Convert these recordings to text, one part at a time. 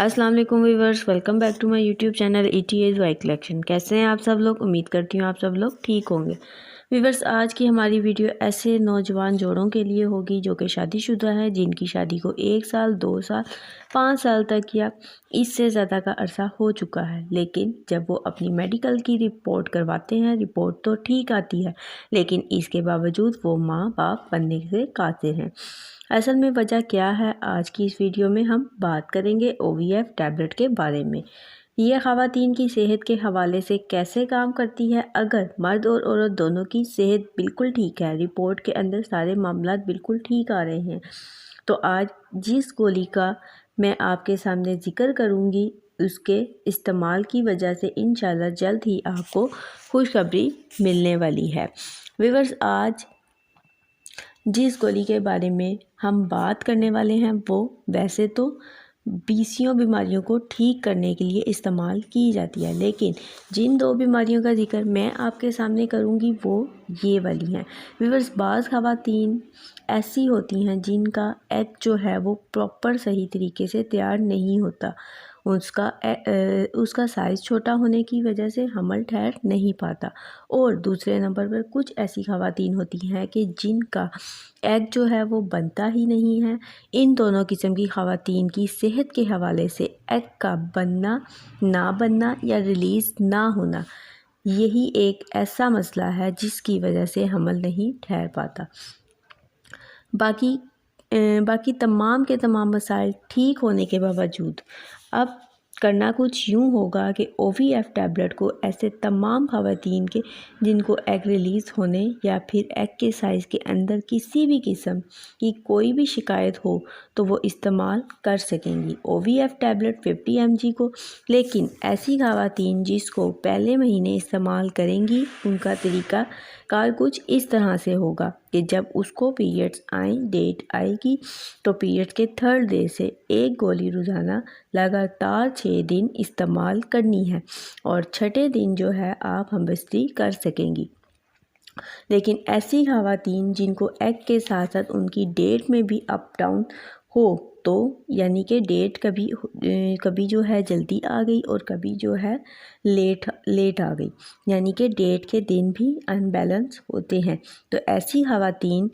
अस्सलाम वालेकुम viewers, welcome back to my YouTube channel ETA's Y collection. कैसे हैं आप सब लोग? उम्मीद करती हूँ आप सब लोग ठीक होंगे। व्यूअर्स, आज की हमारी वीडियो ऐसे नौजवान जोड़ों के लिए होगी जो कि शादीशुदा है, जिनकी शादी को 1 साल, 2 साल, 5 साल तक या इससे ज़्यादा का अरसा हो चुका है। लेकिन जब वो अपनी मेडिकल की रिपोर्ट करवाते हैं, रिपोर्ट तो ठीक आती है, लेकिन इसके बावजूद वो माँ बाप बनने से कासिर हैं। असल में वजह क्या है, आज की इस वीडियो में हम बात करेंगे OVF टैबलेट के बारे में। यह ख़वातीन की सेहत के हवाले से कैसे काम करती है। अगर मर्द और औरत दोनों की सेहत बिल्कुल ठीक है, रिपोर्ट के अंदर सारे मामला बिल्कुल ठीक आ रहे हैं, तो आज जिस गोली का मैं आपके सामने ज़िक्र करूँगी, उसके इस्तेमाल की वजह से इंशाल्लाह जल्द ही आपको खुशखबरी मिलने वाली है। व्यूअर्स, आज जिस गोली के बारे में हम बात करने वाले हैं वो वैसे तो बीसियों बीमारियों को ठीक करने के लिए इस्तेमाल की जाती है, लेकिन जिन 2 बीमारियों का जिक्र मैं आपके सामने करूंगी वो ये वाली हैं। व्यूअर्स, बाज़ ख़वातीन ऐसी होती हैं जिनका एग जो है वो प्रॉपर सही तरीके से तैयार नहीं होता, उसका साइज़ छोटा होने की वजह से हमल ठहर नहीं पाता। और दूसरे नंबर पर कुछ ऐसी ख़वातीन होती हैं कि जिनका एग जो है वो बनता ही नहीं है। इन दोनों किस्म की ख़वातीन की सेहत के हवाले से एग का बनना, ना बनना या रिलीज़ ना होना, यही एक ऐसा मसला है जिसकी वजह से हमल नहीं ठहर पाता। बाकी तमाम के तमाम मसाइल ठीक होने के बावजूद अब करना कुछ यूँ होगा कि OVF टैबलेट को ऐसे तमाम ख़वातीन के जिनको एग रिलीज़ होने या फिर एग के साइज़ के अंदर किसी भी किस्म की कोई भी शिकायत हो तो वो इस्तेमाल कर सकेंगी OVF टैबलेट 50 mg को। लेकिन ऐसी ख़वातीन जिसको पहले महीने इस्तेमाल करेंगी, उनका तरीका कार कुछ इस तरह से होगा कि जब उसको पीरियड्स आए, डेट आएगी, तो पीरियड्स के 3rd डे से एक गोली रोज़ाना लगातार 6 दिन इस्तेमाल करनी है और 6ठे दिन जो है आप हमबस्ती कर सकेंगी। लेकिन ऐसी ख़वातीन जिनको एग के साथ साथ उनकी डेट में भी अप डाउन हो, तो यानी कि डेट कभी जो है जल्दी आ गई और कभी जो है लेट आ गई, यानी कि डेट के दिन भी अनबैलेंस होते हैं, तो ऐसी ख़वातीन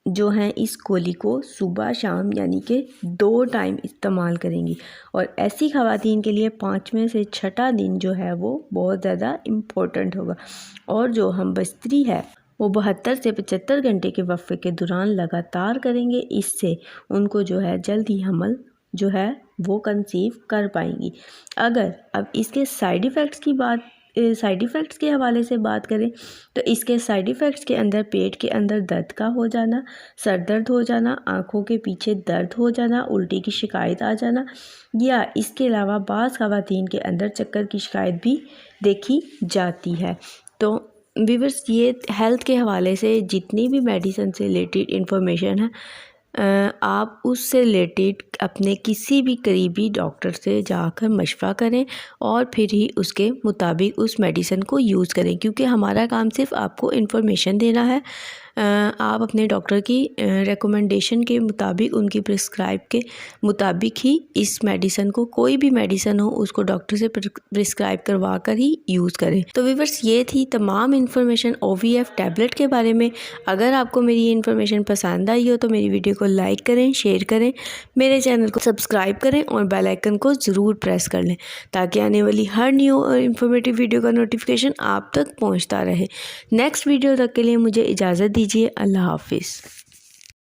जो हैं इस गोली को सुबह शाम यानी कि 2 टाइम इस्तेमाल करेंगी। और ऐसी ख़वातीन के लिए 5वें से 6ठा दिन जो है वो बहुत ज़्यादा इम्पोर्टेंट होगा। और जो हमबस्ती है वो 72 से 75 घंटे के वक्फे के दौरान लगातार करेंगे। इससे उनको जो है जल्द ही हमल जो है वो कंसीव कर पाएंगी। अगर अब इसके साइड इफ़ेक्ट्स के हवाले से बात करें तो इसके साइड इफ़ेक्ट्स के अंदर पेट के अंदर दर्द का हो जाना, सर दर्द हो जाना, आँखों के पीछे दर्द हो जाना, उल्टी की शिकायत आ जाना, या इसके अलावा बाज़ ख़वातीन के अंदर चक्कर की शिकायत भी देखी जाती है। तो व्यूअर्स, ये हेल्थ के हवाले से जितनी भी मेडिसिन से रिलेटेड इन्फॉर्मेशन है, आप उससे रिलेटेड अपने किसी भी करीबी डॉक्टर से जाकर मशवरा करें और फिर ही उसके मुताबिक उस मेडिसिन को यूज़ करें, क्योंकि हमारा काम सिर्फ आपको इन्फॉर्मेशन देना है। आप अपने डॉक्टर की रिकमेंडेशन के मुताबिक, उनकी प्रिस्क्राइब के मुताबिक ही इस मेडिसिन को, कोई भी मेडिसिन हो उसको डॉक्टर से प्रिस्क्राइब करवा कर ही यूज़ करें। तो व्यूअर्स, ये थी तमाम इन्फॉर्मेशन OVF टैबलेट के बारे में। अगर आपको मेरी ये इन्फॉर्मेशन पसंद आई हो तो मेरी वीडियो को लाइक करें, शेयर करें, मेरे चैनल को सब्सक्राइब करें और बेल आइकन को ज़रूर प्रेस कर लें ताकि आने वाली हर न्यू और इन्फॉर्मेटिव वीडियो का नोटिफिकेशन आप तक पहुँचता रहे। नेक्स्ट वीडियो तक के लिए मुझे इजाज़त दीजिए। अल्लाह हाफिज़।